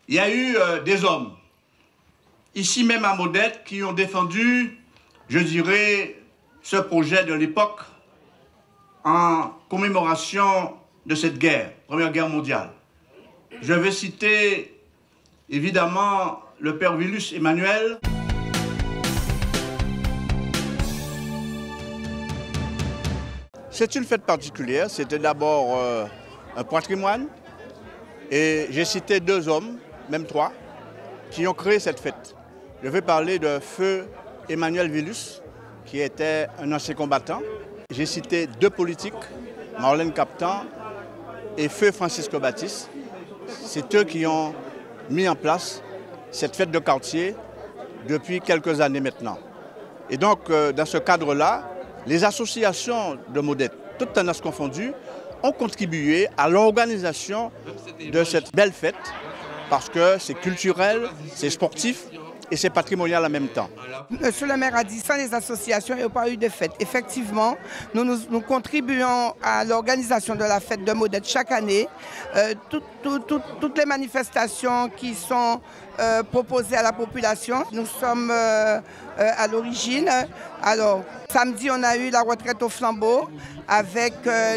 Il y a eu des hommes, ici même à Modette, qui ont défendu, je dirais, ce projet de l'époque en commémoration de cette guerre, Première Guerre mondiale. Je vais citer évidemment le père Villus Emmanuel. C'est une fête particulière, c'était d'abord un patrimoine et j'ai cité deux hommes, même trois, qui ont créé cette fête. Je vais parler de feu Emmanuel Villus, qui était un ancien combattant. J'ai cité deux politiques, Marlène Captan et feu Francisco Baptiste. C'est eux qui ont mis en place cette fête de quartier depuis quelques années maintenant. Et donc, dans ce cadre-là, les associations de Modette, toutes tendances confondues, ont contribué à l'organisation de cette belle fête parce que c'est culturel, c'est sportif et c'est patrimonial en même temps. Monsieur le maire a dit sans les associations, il n'y a pas eu de fête. Effectivement, nous contribuons à l'organisation de la fête de Modette chaque année. Toutes les manifestations qui sont proposées à la population, nous sommes à l'origine. Alors, samedi, on a eu la retraite au flambeau avec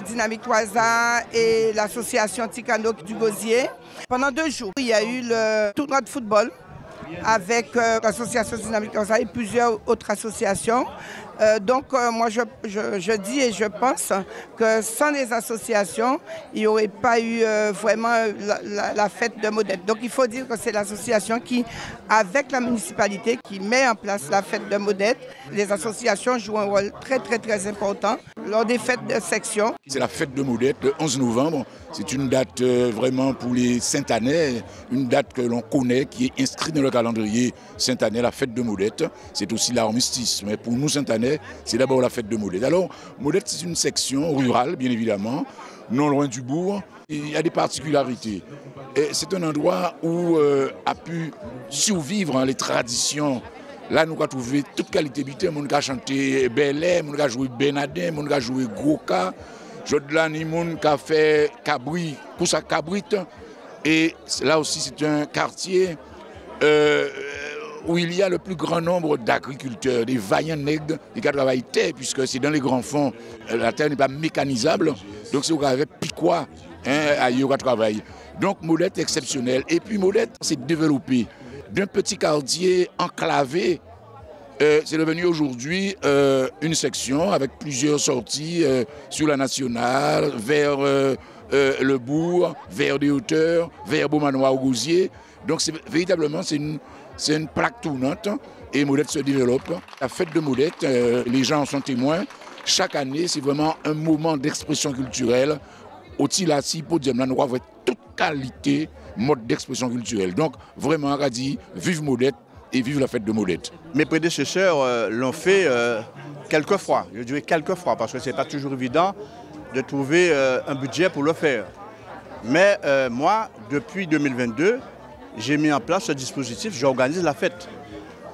Dynamique Loisa et l'association Ticano du Gosier. Pendant 2 jours, il y a eu le tournoi de football avec l'association Dynamique Loisa et plusieurs autres associations. Donc moi je dis et je pense que sans les associations, il n'y aurait pas eu vraiment la fête de Modette. Donc il faut dire que c'est l'association qui, avec la municipalité, qui met en place la fête de Modette. Les associations jouent un rôle très important lors des fêtes de section. C'est la fête de Modette le 11 novembre. C'est une date vraiment pour les Saint-Anais, une date que l'on connaît, qui est inscrite dans le calendrier Saint-Anais, la fête de Modette. C'est aussi l'armistice. Mais pour nous Saint-Anais, c'est d'abord la fête de Modette. Alors, Modette, c'est une section rurale, bien évidemment, non loin du bourg. Il y a des particularités. C'est un endroit où a pu survivre les traditions. Là, nous avons trouvé toute qualité de on a chanté Belay, on a joué Benadin, on a joué Groka. Là, on a fait Cabri, pour sa Cabrit. Et là aussi, c'est un quartier où il y a le plus grand nombre d'agriculteurs, des vaillants nègres, qui travaillent terre, puisque c'est dans les grands fonds, la terre n'est pas mécanisable. Donc, c'est avec Piquois, ailleurs à travailler. Donc, Modette est exceptionnelle. Et puis, Modette s'est développée d'un petit quartier enclavé. C'est devenu aujourd'hui une section avec plusieurs sorties sur la nationale, vers le bourg, vers des hauteurs, vers Beaumanoir au Gosier. Donc véritablement c'est une plaque tournante et Modette se développe. La fête de Modette, les gens en sont témoins. Chaque année, c'est vraiment un moment d'expression culturelle. Au-dessus pour dire, nous avons toute qualité mode d'expression culturelle. Donc vraiment, on a dit, vive Modette et vive la fête de Modette. Mes prédécesseurs l'ont fait quelques fois, je dirais quelques fois, parce que ce n'est pas toujours évident de trouver un budget pour le faire. Mais moi, depuis 2022, j'ai mis en place ce dispositif, j'organise la fête.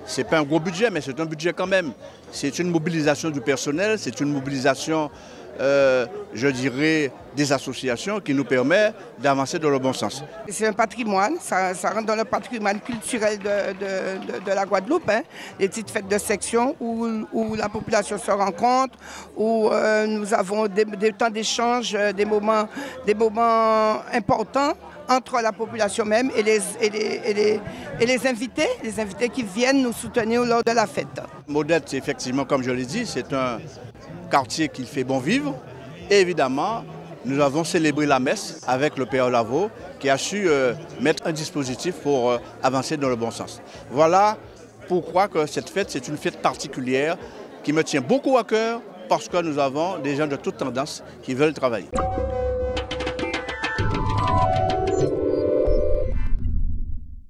Ce n'est pas un gros budget, mais c'est un budget quand même. C'est une mobilisation du personnel, c'est une mobilisation, je dirais, des associations qui nous permet d'avancer dans le bon sens. C'est un patrimoine, ça rentre dans le patrimoine culturel de la Guadeloupe, hein. Les petites fêtes de section où la population se rencontre, où nous avons des temps d'échange, des moments importants entre la population même et les invités qui viennent nous soutenir lors de la fête. Modette, effectivement, comme je l'ai dit, c'est un quartier qui fait bon vivre. Et évidemment, nous avons célébré la messe avec le Père Lavaux qui a su mettre un dispositif pour avancer dans le bon sens. Voilà pourquoi que cette fête, c'est une fête particulière qui me tient beaucoup à cœur parce que nous avons des gens de toutes tendances qui veulent travailler.